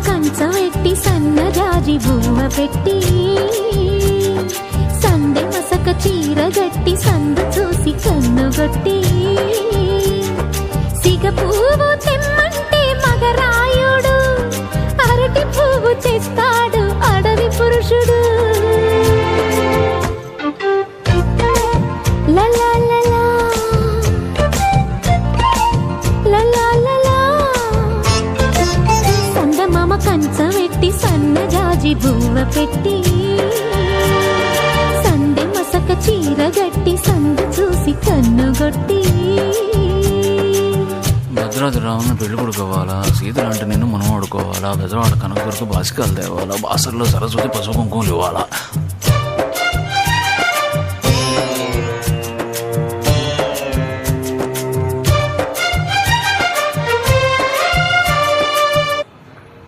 కంచవెట్టి సన్నజాజి బువ్వ పెట్టి సందె మసక చీర గట్టి సందు చూసి కన్నుగొట్టి సిగ పువ్వు తెమ్మంటే మగరాయుడు అరటి పువ్వు తెస్తాడు అడవి పురుషుడు. లలా లలా లలా లలా సందమామ కంచవెట్టి సన్నజాజి బువ్వ పెట్టి సందె మసక చీర గట్టి సందు చూసి కన్నుగొట్టి. భద్రాద్రి రావును పెళ్లి కొడుకోవాలా, సీతలంటే నిన్ను మనం ఆడుకోవాలా, బెజవాడ కనకదుర్గ బాసికాలు తేవాలా, బాసర్లో సరస్వతి పసుపు కుంకుమలు ఇవ్వాలా.